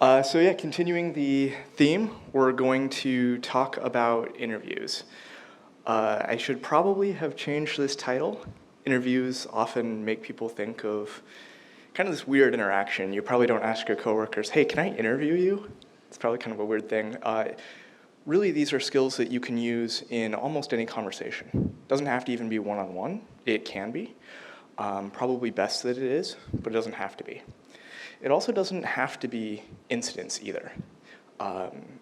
So yeah, continuing the theme, we're going to talk about interviews. I should probably have changed this title. Interviews often make people think of kind of this weird interaction. You probably don't ask your coworkers, hey, can I interview you? It's probably kind of a weird thing. Really, these are skills that you can use in almost any conversation. It doesn't have to even be one-on-one. It can be. Probably best that it is, but it doesn't have to be. It also doesn't have to be incidents either.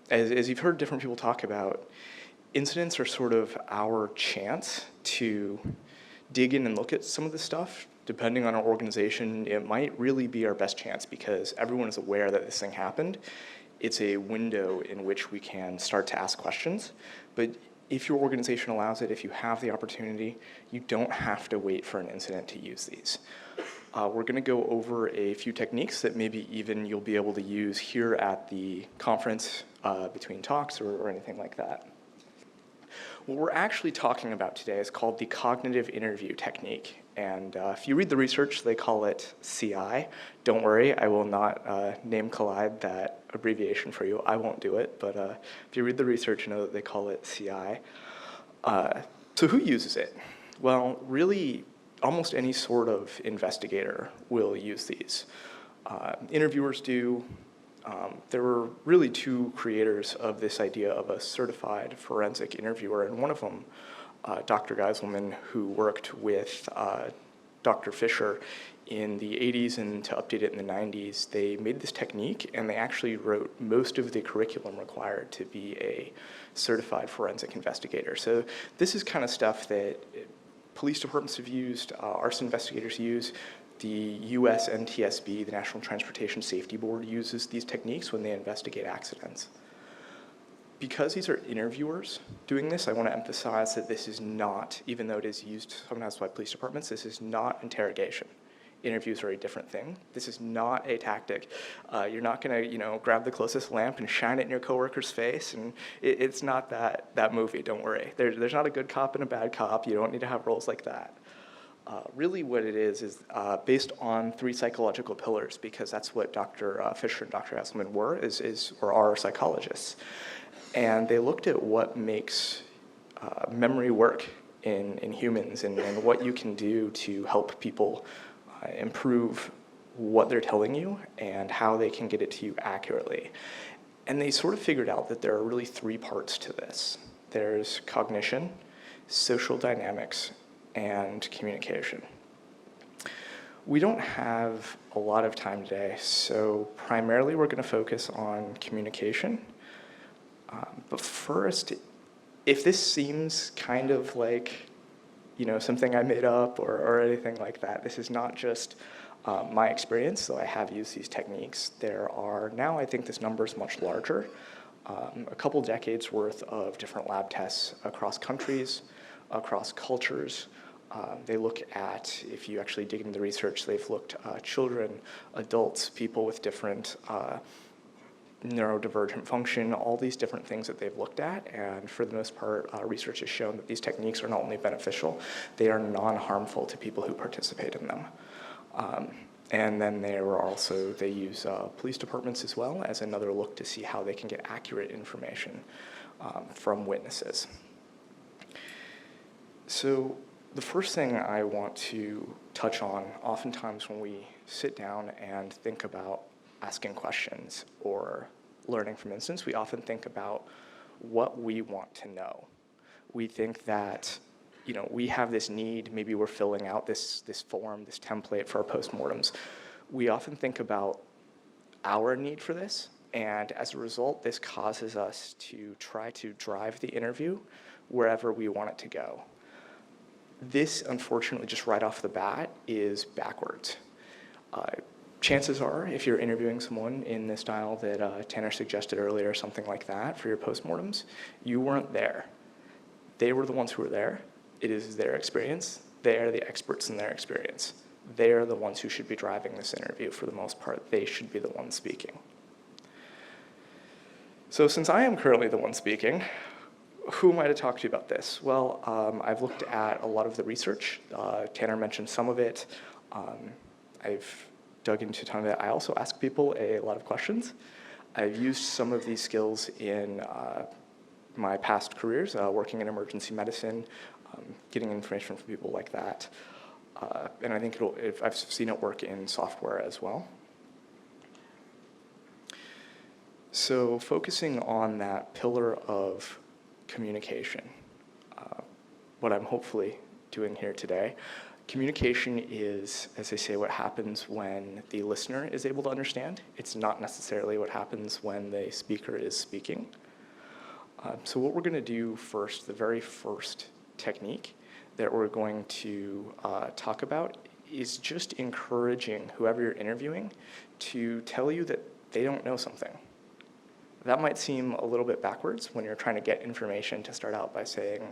As you've heard different people talk about, incidents are sort of our chance to dig in and look at some of this stuff. Depending on our organization, it might really be our best chance because everyone is aware that this thing happened. It's a window in which we can start to ask questions. But if your organization allows it, if you have the opportunity, you don't have to wait for an incident to use these. We're going to go over a few techniques that maybe even you'll be able to use here at the conference between talks or anything like that. What we're actually talking about today is called the cognitive interview technique. And if you read the research, they call it CI. Don't worry, I will not name collide that abbreviation for you. I won't do it, but if you read the research, you know that they call it CI. So who uses it? Well, really, almost any sort of investigator will use these. Interviewers do. There were really two creators of this idea of a certified forensic interviewer, and one of them, Dr. Geiselman, who worked with Dr. Fisher in the 80s and to update it in the 90s, they made this technique and they actually wrote most of the curriculum required to be a certified forensic investigator. So this is kind of stuff that police departments have used, arson investigators use. The US NTSB, the National Transportation Safety Board, uses these techniques when they investigate accidents. Because these are interviewers doing this, I want to emphasize that this is not, even though it is used sometimes by police departments, this is not interrogation. Interviews are a different thing. This is not a tactic. You're not going to, grab the closest lamp and shine it in your coworker's face, and it's not that movie. Don't worry. There's not a good cop and a bad cop. You don't need to have roles like that. Really what it is based on 3 psychological pillars, because that's what Dr. Fisher and Dr. Esselman are psychologists. And they looked at what makes memory work in humans and what you can do to help people improve what they're telling you and how they can get it to you accurately. And they sort of figured out that there are really 3 parts to this. There's cognition, social dynamics, and communication. We don't have a lot of time today, so primarily we're going to focus on communication. But first, if this seems kind of like, something I made up or anything like that, this is not just my experience, though I have used these techniques. There are now, I think this number is much larger, a couple decades worth of different lab tests across countries, across cultures. They look at, if you actually dig into the research, they've looked at children, adults, people with different neurodivergent function, all these different things that they've looked at, and for the most part, research has shown that these techniques are not only beneficial, they are non-harmful to people who participate in them. And then they use police departments as well as another look to see how they can get accurate information from witnesses. So the first thing I want to touch on, oftentimes when we sit down and think about asking questions or learning from incidents, we often think about what we want to know. We think that, we have this need, maybe we're filling out this form, this template for our postmortems. We often think about our need for this, and as a result, this causes us to try to drive the interview wherever we want it to go. This, unfortunately, just right off the bat, is backwards. Chances are, if you're interviewing someone in the style that Tanner suggested earlier, something like that, for your postmortems, you weren't there. They were the ones who were there. It is their experience. They are the experts in their experience. They are the ones who should be driving this interview for the most part. They should be the ones speaking. So since I am currently the one speaking, who am I to talk to about this? Well, I've looked at a lot of the research. Tanner mentioned some of it. I've dug into a ton of it. I also ask people a lot of questions. I've used some of these skills in my past careers, working in emergency medicine, getting information from people like that. And I think I've seen it work in software as well. So focusing on that pillar of communication, what I'm hopefully doing here today, communication is, as they say, what happens when the listener is able to understand. It's not necessarily what happens when the speaker is speaking. So what we're going to do first, the very first technique that we're going to talk about is just encouraging whoever you're interviewing to tell you that they don't know something. That might seem a little bit backwards when you're trying to get information to start out by saying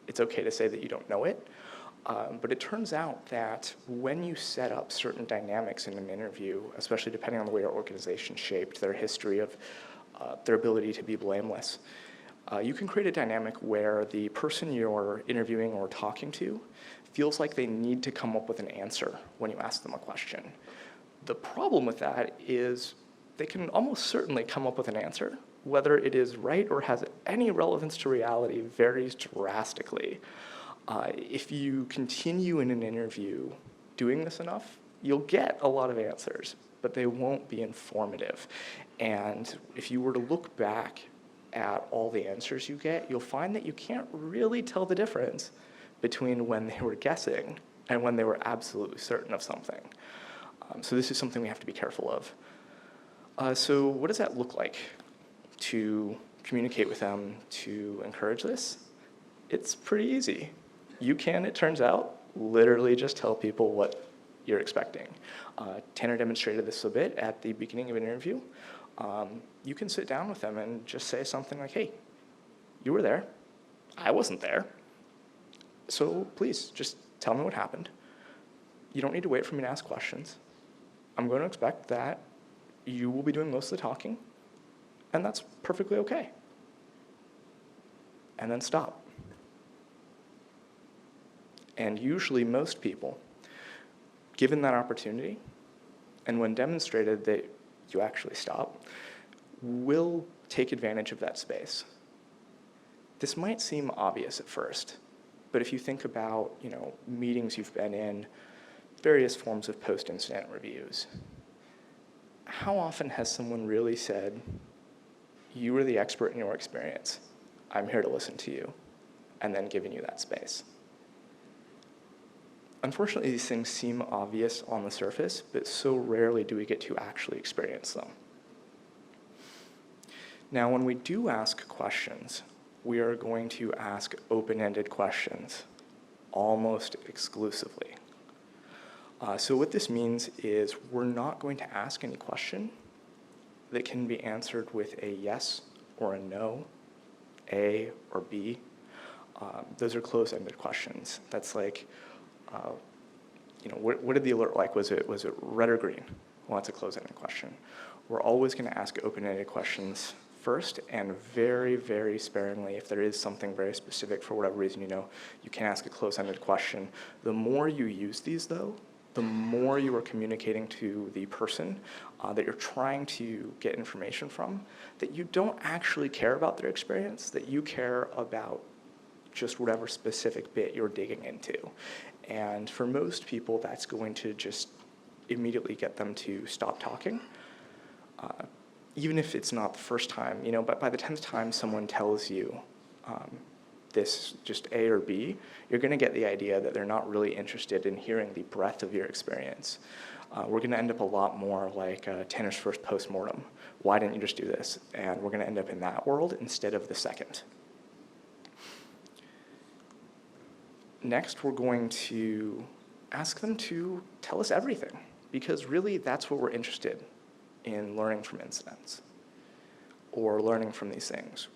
it's okay to say that you don't know it. But it turns out that when you set up certain dynamics in an interview, especially depending on the way your organization's shaped, their history of their ability to be blameless, you can create a dynamic where the person you're interviewing or talking to feels like they need to come up with an answer when you ask them a question. The problem with that is they can almost certainly come up with an answer. Whether it is right or has any relevance to reality varies drastically. If you continue in an interview doing this enough, you'll get a lot of answers, but they won't be informative. And if you were to look back at all the answers you get, you'll find that you can't really tell the difference between when they were guessing and when they were absolutely certain of something. So this is something we have to be careful of. So what does that look like to communicate with them to encourage this? It's pretty easy. You can, it turns out, literally just tell people what you're expecting. Tanner demonstrated this a bit at the beginning of an interview. You can sit down with them and just say something like, hey, you were there. I wasn't there. So please, just tell me what happened. You don't need to wait for me to ask questions. I'm going to expect that you will be doing most of the talking, and that's perfectly okay. And then stop. And usually most people, given that opportunity, and when demonstrated that you actually stop, will take advantage of that space. This might seem obvious at first, but if you think about, meetings you've been in, various forms of post-incident reviews, how often has someone really said, you are the expert in your experience, I'm here to listen to you, and then given you that space? Unfortunately, these things seem obvious on the surface, but so rarely do we get to actually experience them. Now, when we do ask questions, we are going to ask open-ended questions almost exclusively. So what this means is we're not going to ask any question that can be answered with a yes or a no, A or B. Those are closed-ended questions. That's like, what did the alert like? Was it red or green? Well, that's a closed-ended question. We're always going to ask open-ended questions first, and very, very sparingly, if there is something very specific for whatever reason, you can ask a closed-ended question. The more you use these, though, the more you are communicating to the person that you're trying to get information from, that you don't actually care about their experience, that you care about just whatever specific bit you're digging into. And for most people, that's going to just immediately get them to stop talking. Even if it's not the first time, but by the 10th time someone tells you this just A or B, you're going to get the idea that they're not really interested in hearing the breadth of your experience. We're going to end up a lot more like Tanner's first postmortem. Why didn't you just do this? And we're going to end up in that world instead of the second. Next, we're going to ask them to tell us everything, because really that's what we're interested in learning from incidents or learning from these things.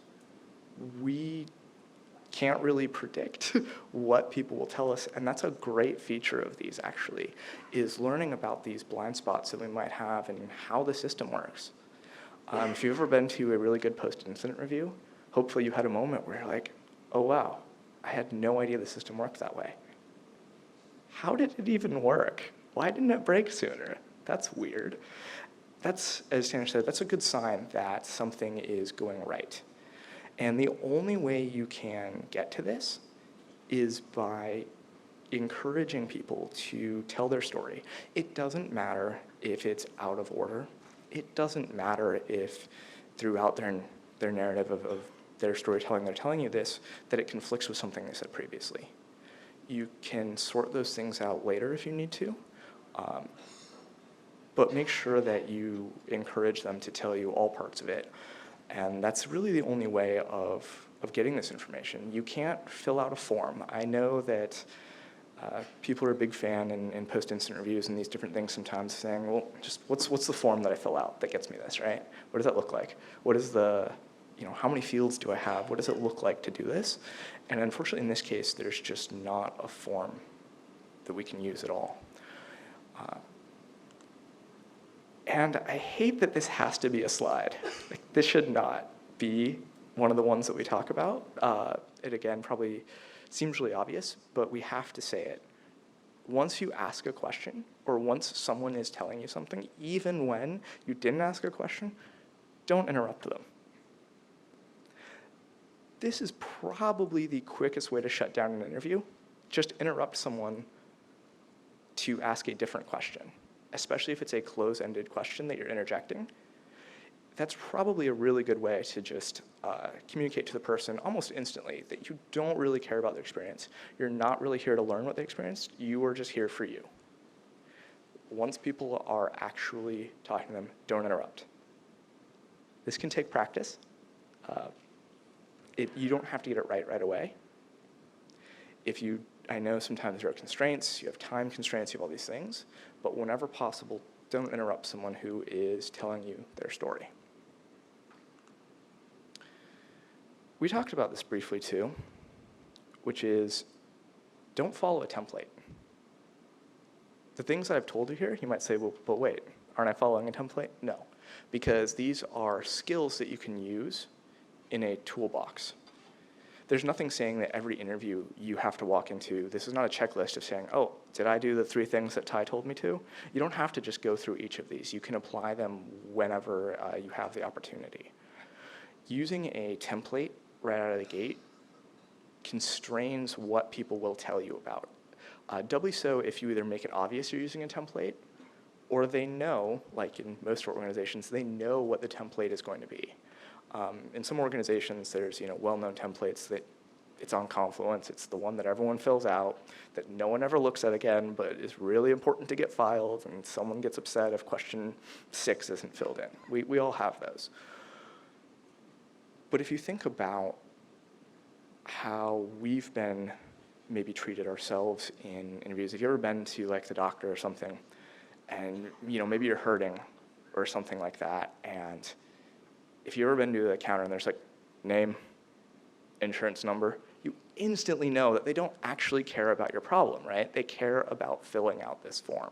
We can't really predict what people will tell us, and that's a great feature of these, actually, is learning about these blind spots that we might have and how the system works. If you've ever been to a really good post-incident review, hopefully you had a moment where you're like, oh wow, I had no idea the system worked that way. How did it even work? Why didn't it break sooner? That's weird. that's, as Tanner said, that's a good sign that something is going right. And the only way you can get to this is by encouraging people to tell their story. It doesn't matter if it's out of order. It doesn't matter if throughout their narrative of their storytelling, they're telling you this, that it conflicts with something they said previously. You can sort those things out later if you need to, but make sure that you encourage them to tell you all parts of it. And that's really the only way of getting this information. You can't fill out a form. I know that people are a big fan in post-incident reviews and these different things sometimes saying, well, just what's the form that I fill out that gets me this, right? What does that look like? What is the, how many fields do I have? What does it look like to do this? And unfortunately, in this case, there's just not a form that we can use at all. And I hate that this has to be a slide. Like, this should not be one of the ones that we talk about. It, again, probably seems really obvious, but we have to say it. Once you ask a question, or once someone is telling you something, even when you didn't ask a question, don't interrupt them. This is probably the quickest way to shut down an interview. Just interrupt someone to ask a different question, especially if it's a close-ended question that you're interjecting. That's probably a really good way to just communicate to the person almost instantly that you don't really care about their experience. You're not really here to learn what they experienced. You are just here for you. Once people are actually talking to them, don't interrupt. This can take practice. You don't have to get it right away. I know sometimes there are constraints, you have time constraints, you have all these things, but whenever possible, don't interrupt someone who is telling you their story. We talked about this briefly too, which is don't follow a template. The things that I've told you here, you might say, well, but wait, aren't I following a template? No, because these are skills that you can use in a toolbox. There's nothing saying that every interview you have to walk into. This is not a checklist of saying, oh, did I do the 3 things that Ty told me to? You don't have to just go through each of these. You can apply them whenever you have the opportunity. Using a template right out of the gate constrains what people will tell you about. Doubly so if you either make it obvious you're using a template, or they know, like in most organizations, they know what the template is going to be. In some organizations, there's well-known templates that it's on Confluence. It's the one that everyone fills out, that no one ever looks at again, but is really important to get filed, and someone gets upset if question 6 isn't filled in. We all have those. But if you think about how we've been maybe treated ourselves in interviews, have you ever been to like the doctor or something, and maybe you're hurting or something like that, and if you've ever been to the counter and there's like name, insurance number, you instantly know that they don't actually care about your problem, right? They care about filling out this form.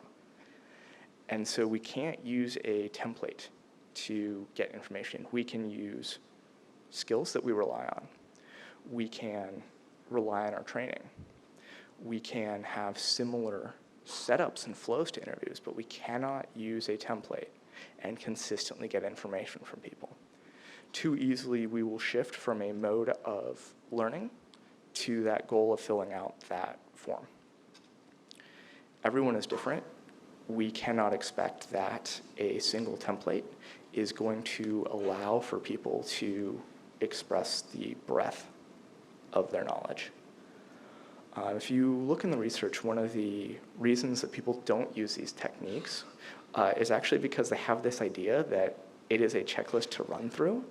And so we can't use a template to get information. We can use skills that we rely on. We can rely on our training. We can have similar setups and flows to interviews, but we cannot use a template and consistently get information from people. Too easily, we will shift from a mode of learning to that goal of filling out that form. Everyone is different. We cannot expect that a single template is going to allow for people to express the breadth of their knowledge. If you look in the research, one of the reasons that people don't use these techniques is actually because they have this idea that it is a checklist to run through.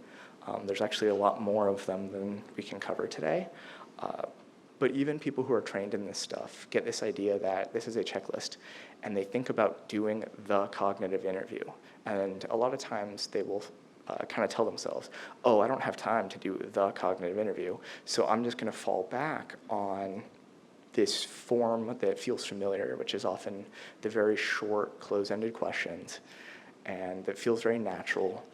There's actually a lot more of them than we can cover today. But even people who are trained in this stuff get this idea that this is a checklist, and they think about doing the cognitive interview. And a lot of times they will kind of tell themselves, oh, I don't have time to do the cognitive interview, so I'm just going to fall back on this form that feels familiar, which is often the very short, close-ended questions, and that feels very natural.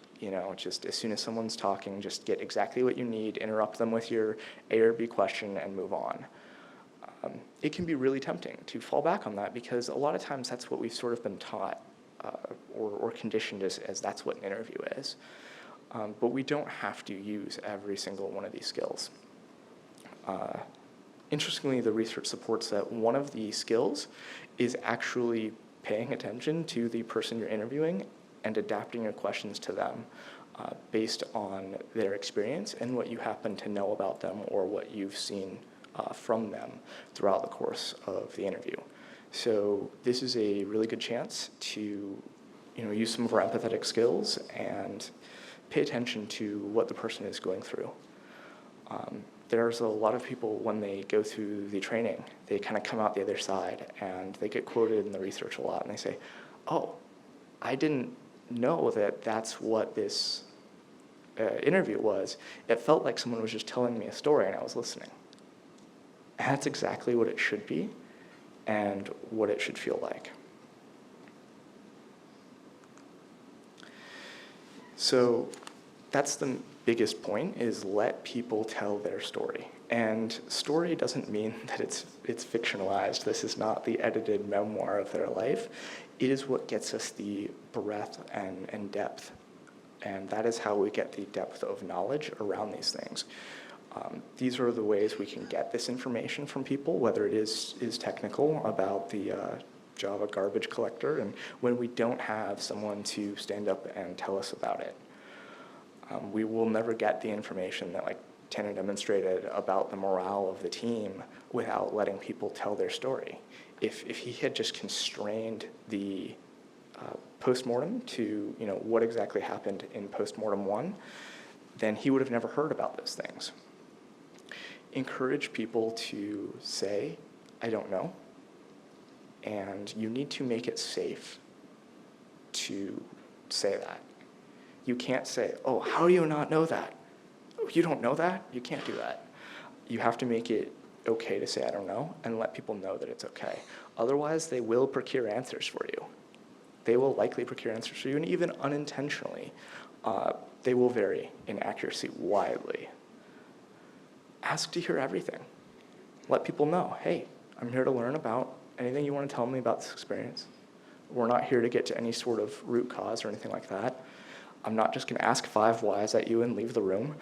Just as soon as someone's talking, just get exactly what you need, interrupt them with your A or B question, and move on. It can be really tempting to fall back on that because a lot of times that's what we've sort of been taught or conditioned as that's what an interview is. But we don't have to use every single one of these skills. Interestingly, the research supports that one of the skills is actually paying attention to the person you're interviewing and adapting your questions to them based on their experience and what you happen to know about them or what you've seen from them throughout the course of the interview. So this is a really good chance to use some of our empathetic skills and pay attention to what the person is going through. There's a lot of people, when they go through the training, they kind of come out the other side and they get quoted in the research a lot and they say, oh, I didn't know that that's what this interview was. It felt like someone was just telling me a story and I was listening. And that's exactly what it should be and what it should feel like. So that's the biggest point, is let people tell their story. And story doesn't mean that it's fictionalized. This is not the edited memoir of their life. It is what gets us the breadth and depth. And that is how we get the depth of knowledge around these things. These are the ways we can get this information from people, whether it is technical about the Java garbage collector, and when we don't have someone to stand up and tell us about it. We will never get the information that Tanner demonstrated about the morale of the team without letting people tell their story. If he had just constrained the postmortem to what exactly happened in postmortem 1, then he would have never heard about those things. Encourage people to say, I don't know, and you need to make it safe to say that. You can't say, oh, how do you not know that? Oh, you don't know that? You can't do that. You have to make it okay to say, I don't know, and let people know that it's okay. Otherwise, they will procure answers for you. They will likely procure answers for you, and even unintentionally, they will vary in accuracy widely. Ask to hear everything. Let people know, hey, I'm here to learn about anything you want to tell me about this experience. We're not here to get to any sort of root cause or anything like that. I'm not just going to ask 5 whys at you and leave the room.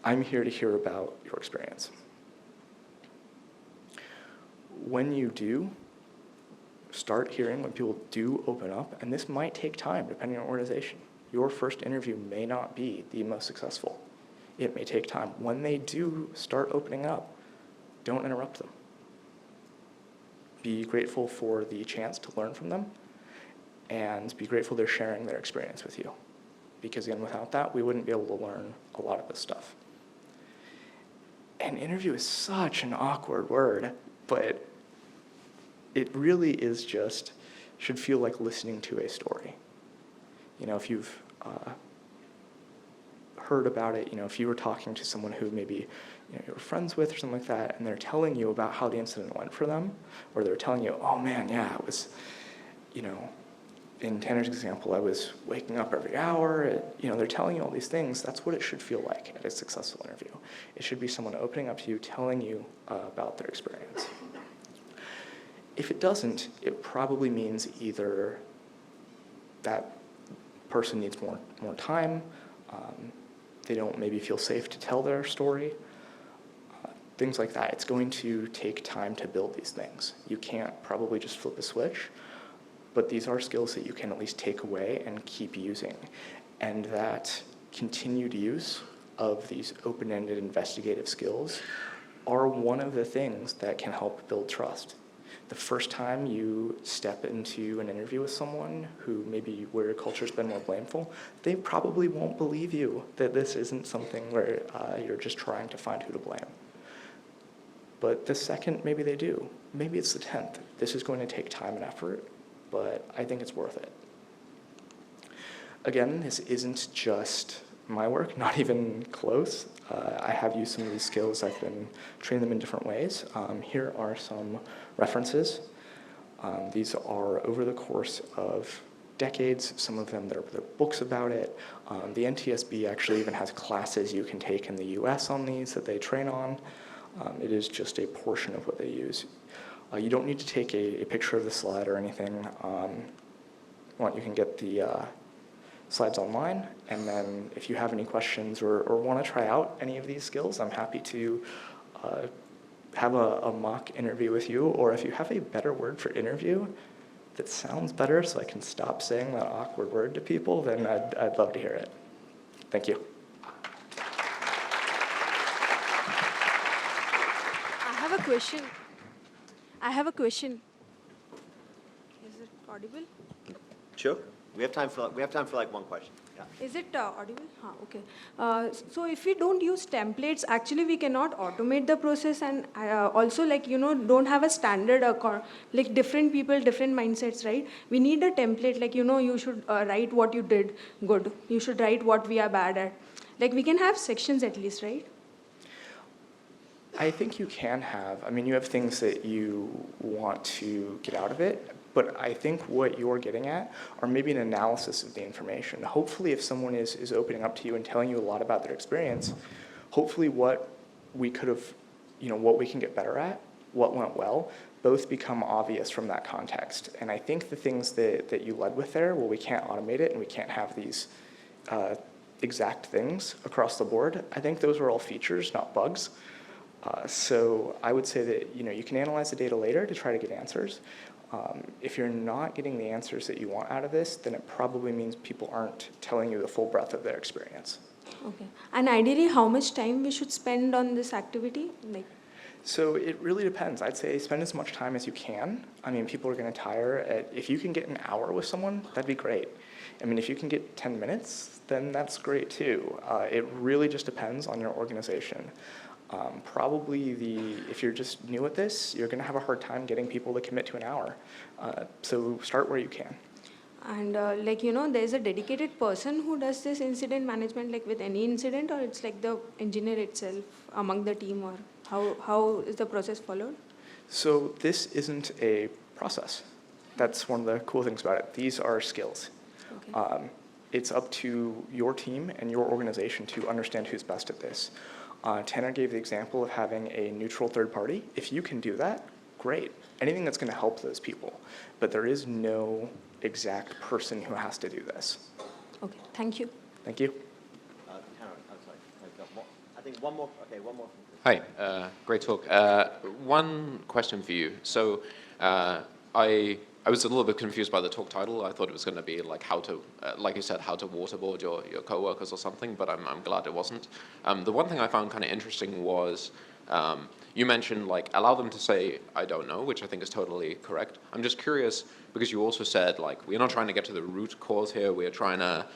I'm here to hear about your experience. When you do start hearing, when people do open up, and this might take time depending on organization. Your first interview may not be the most successful. It may take time. When they do start opening up, don't interrupt them. Be grateful for the chance to learn from them, and be grateful they're sharing their experience with you. Because again, without that, we wouldn't be able to learn a lot of this stuff. An interview is such an awkward word, but it really is just, should feel like listening to a story. If you've heard about it, if you were talking to someone who maybe you were friends with or something like that, and they're telling you about how the incident went for them, or they're telling you, oh man, yeah, it was, in Tanner's example, I was waking up every hour. They're telling you all these things. That's what it should feel like at a successful interview. It should be someone opening up to you, telling you about their experience. If it doesn't, it probably means either that person needs more time, they don't maybe feel safe to tell their story, things like that. It's going to take time to build these things. You can't probably just flip a switch, but these are skills that you can at least take away and keep using. And that continued use of these open-ended investigative skills are one of the things that can help build trust. The first time you step into an interview with someone who maybe where your culture's been more blameful, they probably won't believe you that this isn't something where you're just trying to find who to blame. But the second, maybe they do. Maybe it's the 10th. This is going to take time and effort, but I think it's worth it. Again, this isn't just my work, not even close. I have used some of these skills. I've been training them in different ways. Here are some references. These are over the course of decades. Some of them, there are books about it. The NTSB actually even has classes you can take in the US on these that they train on. It is just a portion of what they use. You don't need to take a picture of the slide or anything. you can get the slides online, and then if you have any questions or want to try out any of these skills, I'm happy to have a mock interview with you, or if you have a better word for interview that sounds better so I can stop saying that awkward word to people, then I'd love to hear it. Thank you. I have a question. Is it audible? Sure. We have time for like one question. Yeah. Is it audible? Okay. So if we don't use templates, actually we cannot automate the process, and also don't have a standard like different people, different mindsets, right? We need a template, like you should write what you did good. You should write what we are bad at. Like we can have sections at least, right? I think you can have. I mean, you have things that you want to get out of it, but I think what you're getting at are maybe an analysis of the information. Hopefully, if someone is opening up to you and telling you a lot about their experience, hopefully what we could have, what we can get better at, what went well, both become obvious from that context. And I think the things that you led with there, well, we can't automate it and we can't have these exact things across the board. I think those are all features, not bugs. So I would say that you can analyze the data later to try to get answers. If you're not getting the answers that you want out of this, then it probably means people aren't telling you the full breadth of their experience. Okay. And ideally, how much time we should spend on this activity? So it really depends. I'd say spend as much time as you can. I mean, people are going to tire. If you can get an hour with someone, that'd be great. I mean, if you can get 10 minutes, then that's great too. It really just depends on your organization. Probably if you're just new at this, you're going to have a hard time getting people to commit to an hour. So start where you can. And there's a dedicated person who does this incident management, like with any incident, or it's like the engineer itself among the team, or how is the process followed? So this isn't a process. That's one of the cool things about it. These are skills. Okay. It's up to your team and your organization to understand who's best at this. Tanner gave the example of having a neutral third party. If you can do that, great. Anything that's going to help those people. But there is no exact person who has to do this. Okay, thank you. Thank you. Tanner, I'm sorry. I think one more. Okay, one more. Hi, great talk. One question for you. So I was a little bit confused by the talk title. I thought it was going to be like how to, like you said, how to waterboard your coworkers or something, but I'm glad it wasn't. The one thing I found kind of interesting was you mentioned like allow them to say, I don't know, which I think is totally correct. I'm just curious because you also said like we're not trying to get to the root cause here. We're trying to,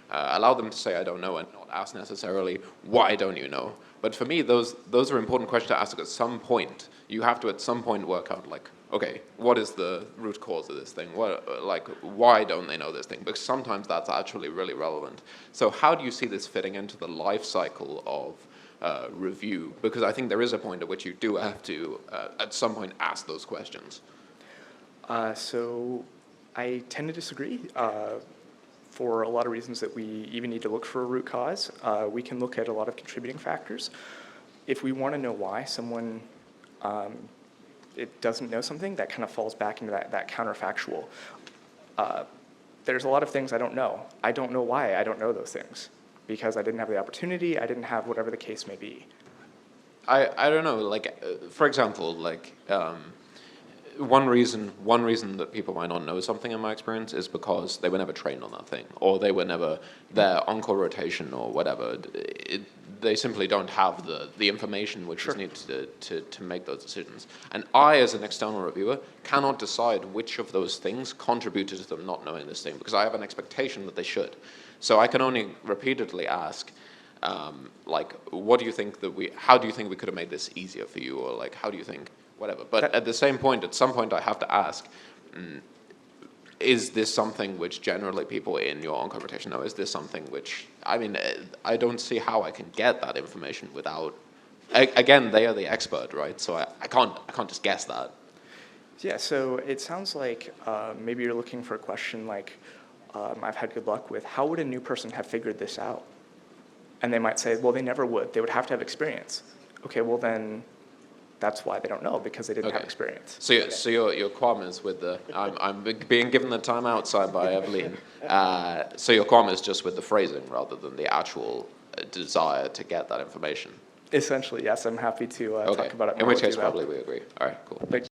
allow them to say I don't know and not ask necessarily why don't you know. But for me, those are important questions to ask at some point. You have to at some point work out like, okay, what is the root cause of this thing? Why don't they know this thing? Because sometimes that's actually really relevant. So how do you see this fitting into the life cycle of review? Because I think there is a point at which you do have to, at some point, ask those questions. So I tend to disagree for a lot of reasons that we even need to look for a root cause. We can look at a lot of contributing factors. If we want to know why someone it doesn't know something, that kind of falls back into that counterfactual. There's a lot of things I don't know. I don't know why I don't know those things, because I didn't have the opportunity, I didn't have whatever the case may be. I don't know, like, for example, like, one reason that people might not know something in my experience is because they were never trained on that thing, or they were never there on-call rotation or whatever. They simply don't have the information which is needed to make those decisions. And I, as an external reviewer, cannot decide which of those things contributed to them not knowing this thing, because I have an expectation that they should. So I can only repeatedly ask, like, how do you think we could have made this easier for you, or like, how do you think, whatever. But at the same point, at some point I have to ask, is this something which generally people in your on-call rotation know? Is this something which, I mean, I don't see how I can get that information without, again, they are the expert, right? So I can't just guess that. Yeah, so it sounds like maybe you're looking for a question like, I've had good luck with, how would a new person have figured this out? And they might say, well, they never would. They would have to have experience. Okay, well then, that's why they don't know, because they didn't have Okay. experience. So your qualm is with the, I'm being given the time outside by Evelyn. So your qualm is just with the phrasing rather than the actual desire to get that information. Essentially, yes, I'm happy to Okay. talk about it more In which with you case, about- probably we agree. All right, cool. Thank